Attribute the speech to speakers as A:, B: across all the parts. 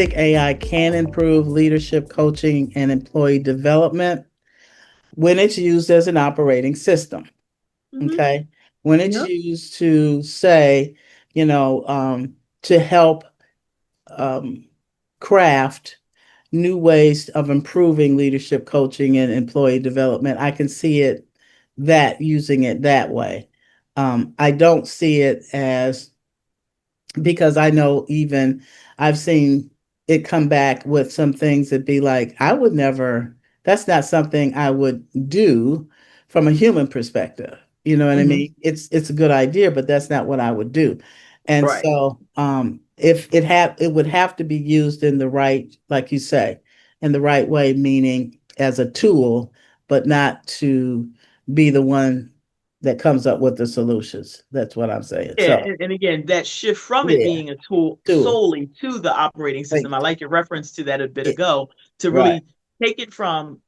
A: think AI can improve leadership, coaching, and employee development when it's used as an operating system.
B: Hmm.
A: Okay. When it's
B: Yep.
A: used to say, you know, to help um, craft new ways of improving leadership, coaching, and employee development, I can see it that using it that way. I don't see it as because I know even I've seen it come back with some things that be like, I would never, that's not something I would do from a human perspective. You know what I
B: Hmm.
A: mean? It's a good idea, but that's not what I would do. And
B: Right.
A: so if it would have to be used in the right, like you say, in the right way, meaning as a tool, but not to be the one that comes up with the solutions. That's what I'm saying.
B: Yeah,
A: So
B: and again, that shift from it
A: yeah.
B: being a tool
A: Tool.
B: solely to the operating system.
A: Like
B: I like your reference to that a bit
A: it,
B: ago, to
A: right.
B: really take it from,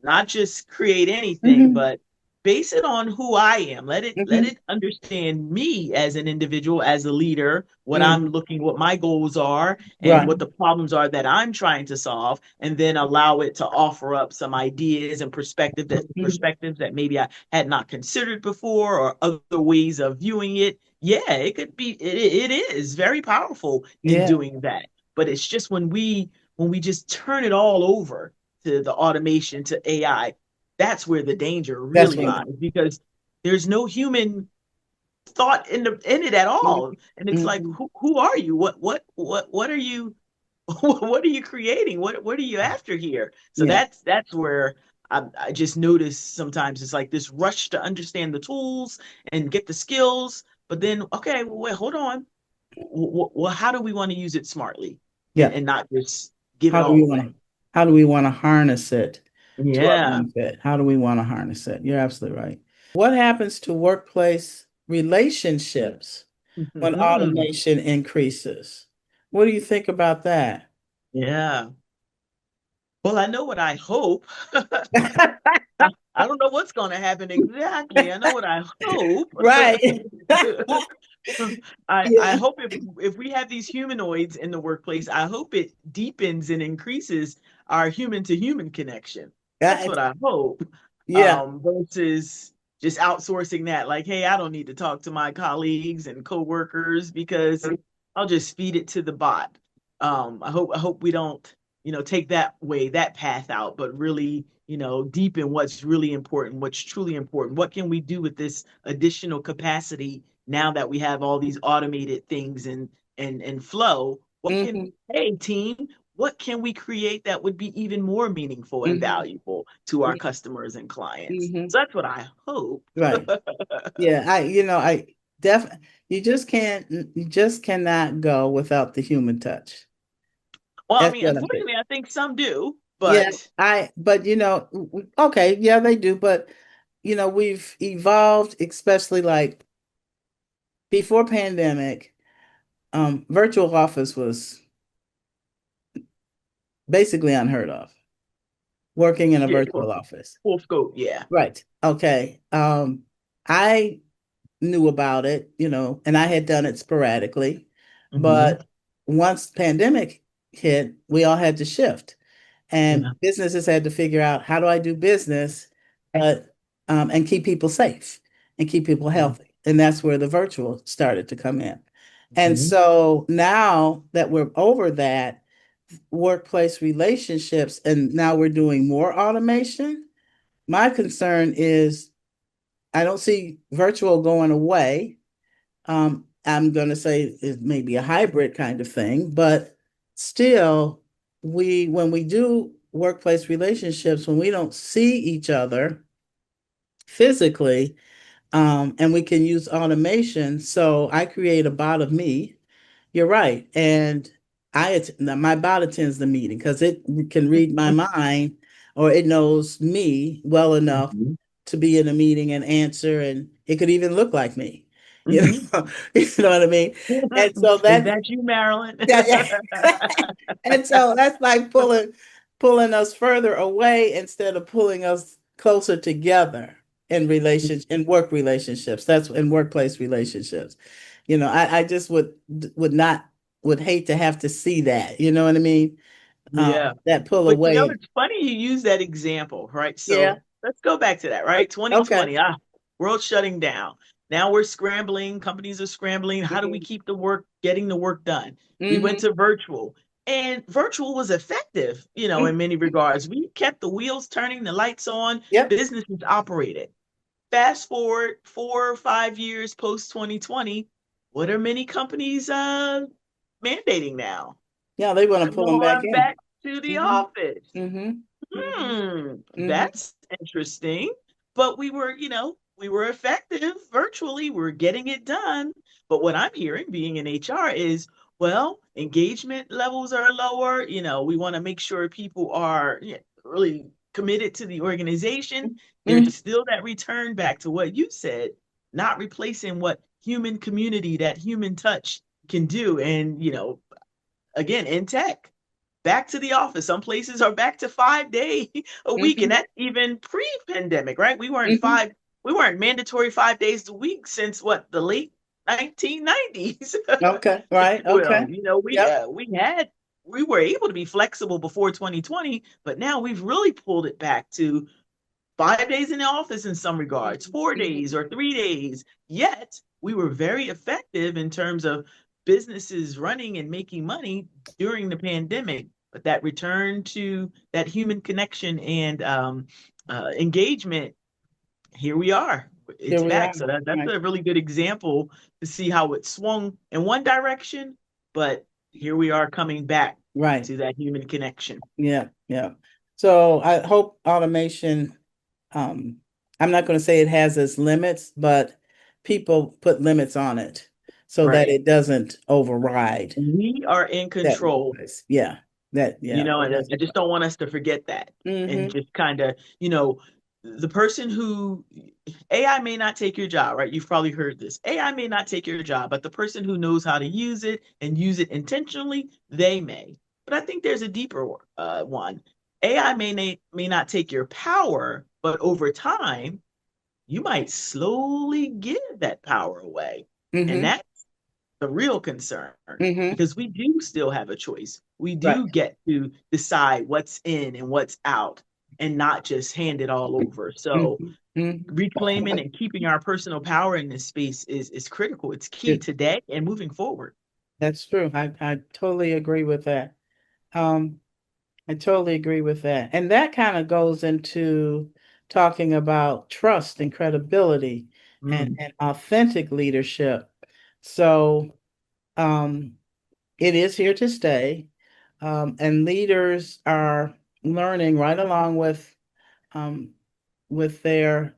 B: not just create anything,
A: Hmm.
B: but base it on who I am. Let
A: Hmm.
B: it understand me as an individual, as a leader,
A: Hmm.
B: what my goals are and
A: Right.
B: what the problems are that I'm trying to solve, and then allow it to offer up some ideas and
A: Mhm.
B: perspectives that maybe I had not considered before, or other ways of viewing it. Yeah, it could be, it is very powerful in
A: Yeah,
B: doing that. But it's just when we just turn it all over to the automation, to AI, that's where the danger
A: that's
B: really
A: what.
B: lies, because there's no human thought in it at all. And it's like,
A: Mhm.
B: who are you? What are you what are you creating? What are you after here? So
A: Yeah,
B: that's where I just notice sometimes it's like this rush to understand the tools and get the skills, but then, okay, well, wait, hold on. Well, how do we want to use it smartly, and,
A: yeah.
B: and not just give it
A: How do
B: all
A: we want
B: away?
A: to? How do we want to harness it to our
B: Yeah.
A: benefit? How do we want to harness it? You're absolutely right. What happens to workplace relationships when
B: Mhm.
A: automation increases? What do you think about that?
B: Yeah. Well, I know what I hope. I don't know what's going to happen exactly. I know what I hope.
A: Right.
B: I
A: Yeah.
B: hope if we have these humanoids in the workplace, I hope it deepens and increases our human to human connection. That's
A: Uh,
B: what I hope.
A: yeah.
B: Versus just outsourcing that. Like, hey, I don't need to talk to my colleagues and coworkers because I'll just feed it to the bot. I hope we don't, take that path out, but really, deepen what's really important, what's truly important. What can we do with this additional capacity now that we have all these automated things and flow?
A: Hmm.
B: Hey team, what can we create that would be even more meaningful and
A: Hmm.
B: valuable to our customers and clients?
A: Hmm.
B: So that's what I hope.
A: Right. Yeah, I definitely you just cannot go without the human touch.
B: Well, I
A: That's
B: mean,
A: what I think.
B: unfortunately, I think some do,
A: Yeah,
B: but
A: but okay, yeah, they do, but we've evolved, especially like before pandemic, virtual office was basically unheard of, working in a
B: yeah,
A: virtual office.
B: full scope, yeah.
A: Right. Okay. I knew about it, and I had done it sporadically.
B: Hmm.
A: But once pandemic hit, we all had to shift, and
B: Yeah.
A: businesses had to figure out how do I do business, but and keep people safe and keep people healthy. And that's where the virtual started to come in. And
B: Hmm.
A: so now that we're over that, workplace relationships, and now we're doing more automation. My concern is I don't see virtual going away. I'm going to say it may be a hybrid kind of thing, but still, when we do workplace relationships, when we don't see each other physically, and we can use automation. So I create a bot of me. You're right, and my bot attends the meeting because it can read my mind, or it knows me well enough
B: Hmm.
A: to be in a meeting and answer, and it could even look like me. You
B: Hmm.
A: know, you know what I mean? And so
B: Is
A: that's
B: that you, Marilyn?
A: yeah, yeah. And so that's like pulling us further away instead of pulling us closer together in work relationships. That's in workplace relationships. I just would not. would hate to have to see that. You know what I mean?
B: Yeah.
A: That pull
B: But
A: away.
B: it's funny you use that example, right?
A: Yeah.
B: So let's go back to that, right?
A: Okay.
B: 2020, world shutting down. Now we're scrambling, companies are scrambling. How do we keep the work, getting the work done? We went
A: Mm-hmm.
B: to virtual, and virtual was effective, in many regards. We kept the wheels turning, the lights on,
A: Yep.
B: businesses operated. Fast forward 4 or 5 years post 2020, what are many companies mandating now?
A: Yeah, they want to
B: Come
A: pull them back
B: on
A: in.
B: back to the
A: Mm-hmm.
B: office.
A: Mm-hmm. Mm-hmm.
B: That's interesting. But we were effective virtually. We're getting it done. But what I'm hearing, being in HR, is well, engagement levels are lower. We want to make sure people are really committed to the organization.
A: Mm-hmm.
B: There's still that return back to what you said, not replacing what human community, that human touch can do. And, again, in tech, back to the office. Some places are back to 5 day a week, and
A: Mm-hmm.
B: that's even pre-pandemic, right?
A: Mm-hmm.
B: We weren't mandatory 5 days a week since what, the late 1990s.
A: Okay.
B: If
A: Right.
B: you will.
A: Okay. Yep.
B: We were able to be flexible before 2020, but now we've really pulled it back to 5 days in the office in some regards,
A: Mm-hmm.
B: 4 days
A: Mm-hmm.
B: or 3 days. Yet we were very effective in terms of businesses running and making money during the pandemic. But that return to that human connection and engagement, here we are.
A: Here
B: It's
A: we are.
B: back. So that's
A: Right.
B: a really good example to see how it swung in one direction, but here we are coming back
A: Right.
B: to that human connection.
A: Yeah. Yeah. So I hope automation, um, I'm not going to say it has its limits, but people put limits on it so that
B: Right.
A: it doesn't override
B: We are in
A: that
B: control.
A: workplace. Yeah. Yeah, it
B: And
A: has.
B: I just don't want us to forget that and
A: Mm-hmm.
B: just kind of, the person who AI may not take your job, right? You've probably heard this. AI may not take your job, but the person who knows how to use it and use it intentionally, they may. But I think there's a deeper one. AI may not take your power, but over time, you might slowly give that power away. And
A: Mm-hmm.
B: that the real concern
A: Mm-hmm.
B: because we do still have a choice. We
A: Right.
B: do get to decide what's in and what's out and not just hand it all over. So
A: Mm-hmm. Mm-hmm.
B: reclaiming and keeping our personal power in this space is critical. It's key today and moving forward.
A: That's true. I totally agree with that. Um, I totally agree with that. And that kind of goes into talking about trust and credibility
B: Mm,
A: and authentic leadership. So um, it is here to stay. And leaders are learning right along um, with their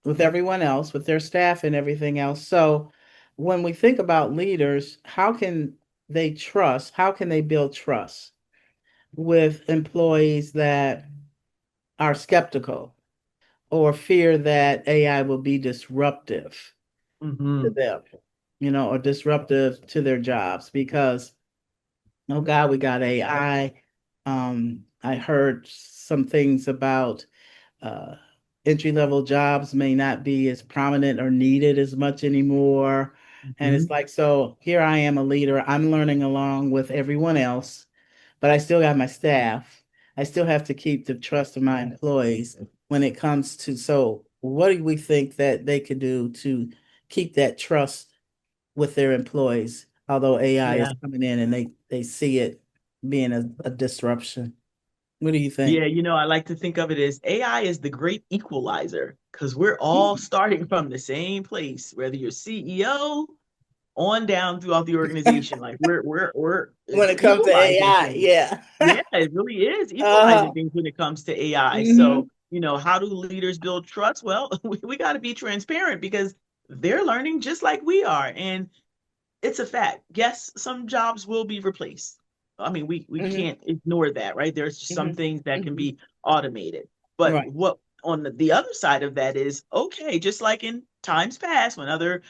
A: with everyone else, with their staff and everything else. So when we think about leaders, how can they trust? How can they build trust with employees that are skeptical or fear that AI will be disruptive to
B: hmm
A: them, or disruptive to their jobs? Because, oh God, we got AI. I heard some things about uh, entry level jobs may not be as prominent or needed as much anymore. And
B: hmm
A: it's like, so here I am, a leader. I'm learning along with everyone else, but I still got my staff. I still have to keep the trust of my employees when it comes to, so what do we think that they could do to keep that trust with their employees, although AI is
B: Yeah.
A: coming in and they see it being a disruption? What do you
B: Yeah,
A: think?
B: I like to think of it as AI is the great equalizer because we're all starting from the same place, whether you're CEO on down throughout the organization. Like we're
A: When
B: it's
A: it comes to
B: equalizing
A: AI,
B: things.
A: yeah.
B: Yeah, it really is
A: Uh,
B: equalizing things when it comes to AI.
A: hmm.
B: So, how do leaders build trust? Well, we got to be transparent because they're learning just like we are. And it's a fact. Yes, some jobs will be replaced. I mean, we
A: Hmm.
B: can't ignore that, right? There's just some
A: Hmm.
B: things that can
A: Hmm.
B: be automated. But
A: Right.
B: what on the other side of that is okay, just like in times past when other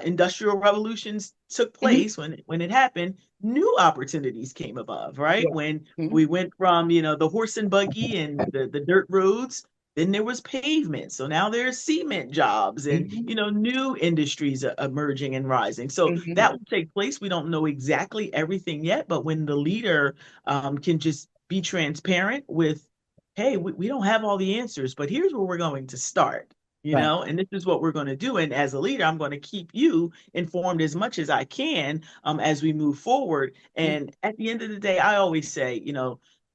B: industrial revolutions took
A: Hmm.
B: place, when it happened, new opportunities came above, right?
A: Right.
B: When
A: Hmm.
B: we went from, the horse and buggy and the dirt roads Then there was pavement. So now there's cement jobs and,
A: Mhm.
B: new industries are emerging and rising. So
A: Mhm.
B: that will take place. We don't know exactly everything yet, but when the leader can just be transparent with, hey, we don't have all the answers, but here's where we're going to start.
A: Right.
B: And this is what we're going to do. And as a leader, I'm going to keep you informed as much as I can as we move forward.
A: Mhm.
B: And at the end of the day, I always say,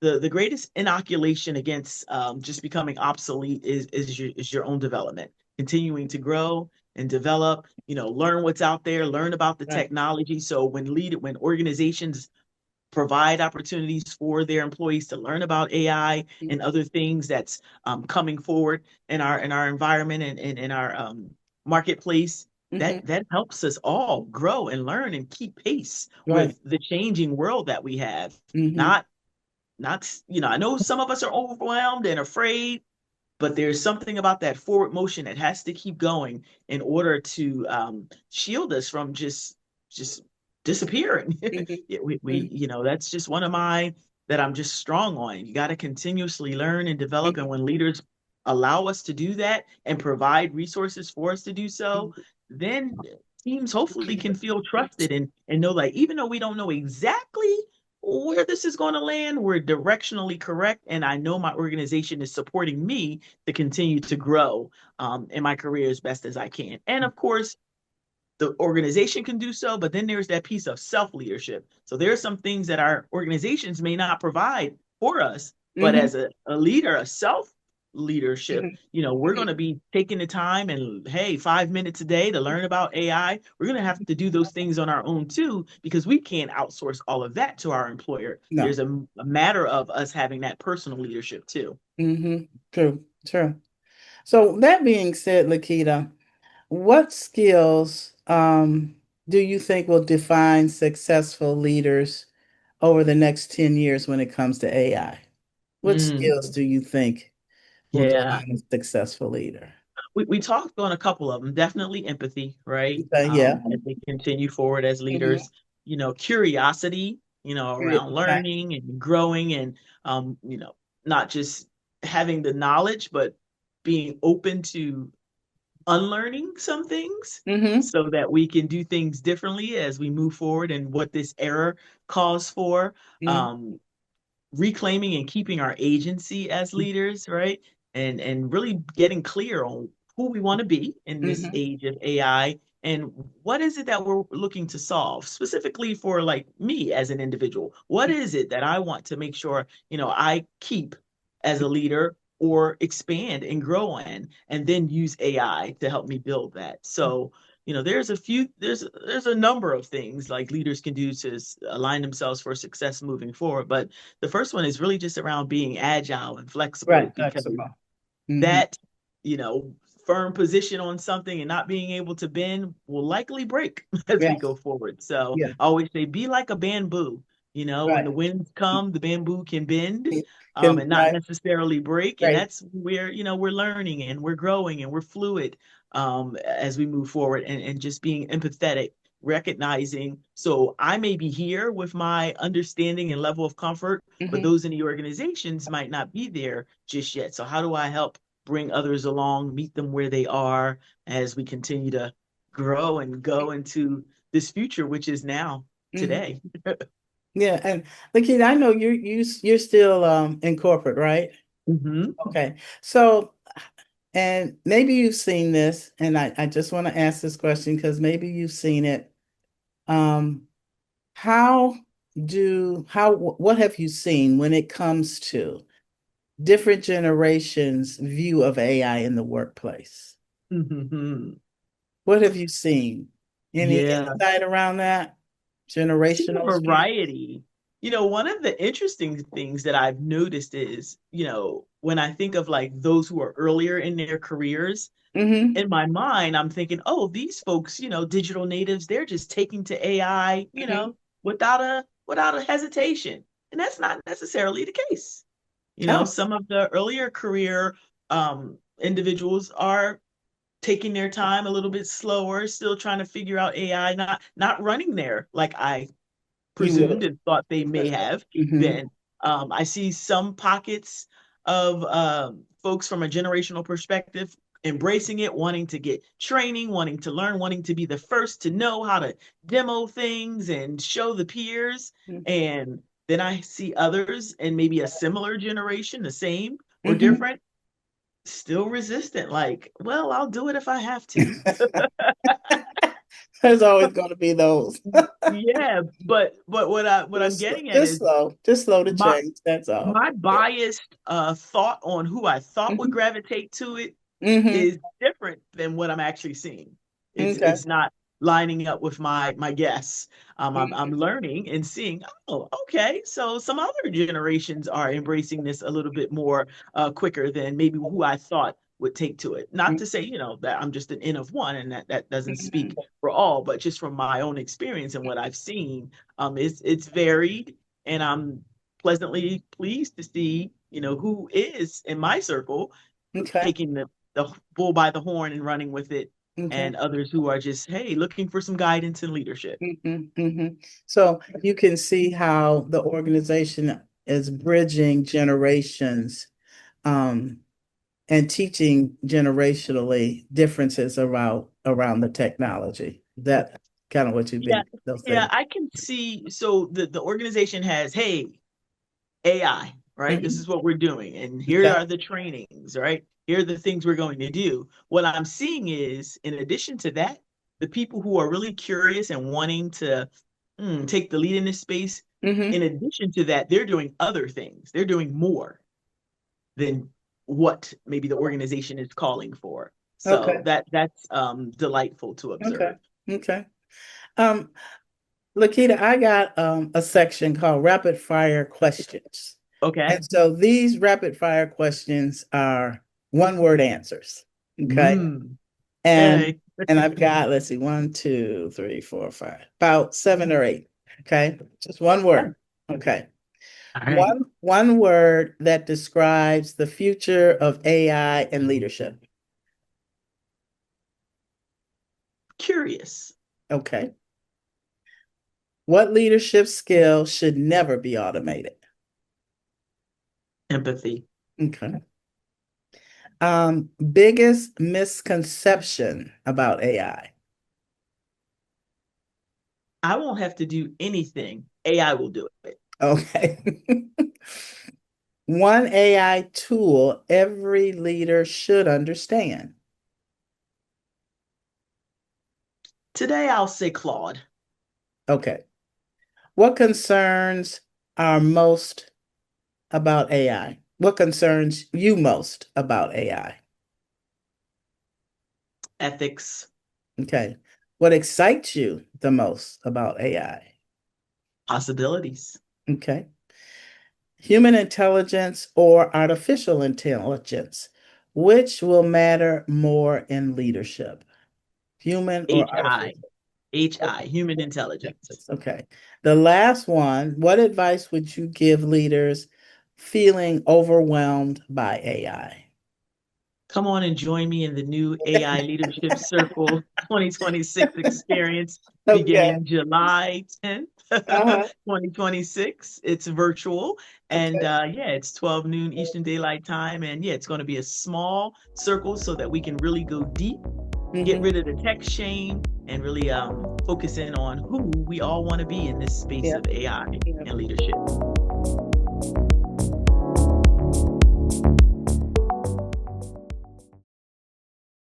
B: the greatest inoculation against just becoming obsolete is your own development, continuing to grow and develop. Learn what's out there, learn about the
A: Right.
B: technology. So when organizations provide opportunities for their employees to learn about AI
A: Mhm.
B: and other things that's coming forward in our environment and in our marketplace,
A: Mhm.
B: that helps us all grow and learn and keep pace
A: Right.
B: with the changing world that we have.
A: Mhm.
B: Not, I know some of us are overwhelmed and afraid, but there's something about that forward motion that has to keep going in order to shield us from just disappearing.
A: Mhm.
B: Yeah, we
A: Mhm.
B: that's just one of my that I'm just strong on. You got to continuously learn and develop,
A: Mhm.
B: and when leaders allow us to do that and provide resources for us to do so,
A: Mhm.
B: then teams hopefully can feel trusted and know that even though we don't know exactly where this is going to land, we're directionally correct. And I know my organization is supporting me to continue to grow in my career as best as I can. And of course, the organization can do so, but then there's that piece of self leadership. So there are some things that our organizations may not provide for us, but
A: Mhm.
B: as a leader, a self leadership,
A: Mhm.
B: we're going to be taking the time and, hey, 5 minutes a day to learn about AI. We're going to have to do those things on our own too, because we can't outsource all of that to our employer.
A: No.
B: There's a matter of us having that personal leadership too.
A: Mhm. True. True. So that being said, Lakita, what skills do you think will define successful leaders over the next 10 years when it comes to AI? What
B: Mm,
A: skills do you think will
B: yeah.
A: define a successful leader?
B: We talked on a couple of them. Definitely empathy, right?
A: Okay, yeah.
B: As they continue forward as
A: Mhm.
B: leaders, curiosity, around
A: Right.
B: learning and growing and, not just having the knowledge, but being open to unlearning some things
A: Mm-hmm.
B: so that we can do things differently as we move forward and what this era calls for.
A: Mm-hmm.
B: Um, Reclaiming and keeping our agency as leaders, right? And really getting clear on who we want to be in this
A: Mm-hmm.
B: age of AI and what is it that we're looking to solve specifically for like me as an individual. What is it that I want to make sure, I keep as a leader or expand and grow in and then use AI to help me build that. So, there's a number of things like leaders can do to align themselves for success moving forward, but the first one is really just around being agile and flexible
A: Right.
B: because
A: Flexible. Mm-hmm.
B: that, you know, firm position on something and not being able to bend will likely break as we go
A: Yes.
B: forward. So
A: Yeah.
B: I always say, be like a bamboo. When
A: Right.
B: the winds come, the bamboo can bend
A: Can
B: and not
A: right.
B: necessarily break. And
A: Right.
B: that's where, we're learning and we're growing and we're fluid as we move forward and just being empathetic, recognizing. So I may be here with my understanding and level of comfort, but
A: Mm-hmm.
B: those in the organizations might not be there just yet. So how do I help bring others along, meet them where they are as we continue to grow and go into this future, which is now
A: Mm-hmm.
B: today.
A: Yeah. And Lakita, I know you're still in corporate, right?
B: Hmm.
A: Okay. So and maybe you've seen this, and I just want to ask this question because maybe you've seen it. Um, how what have you seen when it comes to different generations' view of AI in the workplace?
B: Hmm.
A: What have you seen? Any
B: Yeah.
A: insight around that?
B: See a
A: Generational view?
B: variety. One of the interesting things that I've noticed is, when I think of like those who are earlier in their careers,
A: Mm-hmm.
B: in my mind, I'm thinking, oh, these folks, digital natives, they're just taking to AI,
A: Mm-hmm.
B: without a hesitation. And that's not necessarily the case.
A: Oh.
B: Some of the earlier career individuals are taking their time a little bit slower, still trying to figure out AI, not running there like I
A: You
B: presumed
A: would.
B: and thought they may have
A: Mm-hmm.
B: been. I see some pockets. of folks from a generational perspective embracing it, wanting to get training, wanting to learn, wanting to be the first to know how to demo things and show the peers. And then I see others in maybe a similar generation, the same or
A: Mm-hmm.
B: different, still resistant. Like, well, I'll do it if I have to.
A: There's always going to be those.
B: Yeah, but what I'm
A: Just,
B: getting at
A: just
B: is
A: slow, just slow to
B: my
A: change. That's all.
B: my
A: Yeah.
B: biased thought on who I thought would
A: Mm-hmm.
B: gravitate to it
A: Mm-hmm.
B: is different than what I'm actually seeing.
A: Okay.
B: It's not lining up with my guess. I'm
A: Mm-hmm.
B: learning and seeing, oh, okay, so some other generations are embracing this a little bit more quicker than maybe who I thought would take to it. Not to say, that I'm just an N of one and that doesn't speak for all, but just from my own experience and what I've seen, it's varied, and I'm pleasantly pleased to see, who is in my circle
A: Okay.
B: taking the bull by the horn and running with it,
A: Okay.
B: and others who are just, hey, looking for some guidance and leadership.
A: Mm-hmm. So you can see how the organization is bridging generations, um, and teaching generationally differences around the technology. That kind of what you've
B: Yeah,
A: been those
B: yeah,
A: things.
B: I can see. So the organization has, hey, AI, right? This
A: Hmm.
B: is what we're doing, and here
A: Okay.
B: are the trainings, right? Here are the things we're going to do. What I'm seeing is, in addition to that, the people who are really curious and wanting to take the lead in this space, in
A: Hmm.
B: addition to that, they're doing other things. They're doing more than what maybe the organization is calling for. So
A: Okay.
B: that's delightful to
A: Okay.
B: observe.
A: Okay. Um, Lakita, I got a section called rapid fire questions.
B: Okay.
A: And so these rapid fire questions are one word answers. Okay.
B: Mm.
A: And
B: Hey.
A: and I've got, let's see, one, two, three, four, five, about seven or eight. Okay. Just one
B: Yeah.
A: word. Okay.
B: All right.
A: One word that describes the future of AI and leadership.
B: Curious.
A: Okay. What leadership skill should never be automated?
B: Empathy.
A: Okay. Biggest misconception about AI.
B: I won't have to do anything. AI will do it.
A: Okay. One AI tool every leader should understand.
B: Today I'll say Claude.
A: Okay. What concerns are most about AI? What concerns you most about AI?
B: Ethics.
A: Okay. What excites you the most about AI?
B: Possibilities.
A: Okay. Human intelligence or artificial intelligence? Which will matter more in leadership? Human or
B: HI.
A: artificial?
B: HI.
A: Okay.
B: Human intelligence.
A: Okay. The last one, what advice would you give leaders feeling overwhelmed by AI?
B: Come on and join me in the new AI Leadership Circle 2026 experience
A: Okay.
B: beginning July 10th,
A: Uh-huh.
B: 2026. It's virtual. And
A: Okay.
B: yeah, it's 12 noon Eastern Daylight Time. And yeah, it's going to be a small circle so that we can really go deep, get
A: Hmm.
B: rid of the tech shame, and really focus in on who we all want to be in this space
A: Yeah.
B: of AI
A: Yeah.
B: and leadership.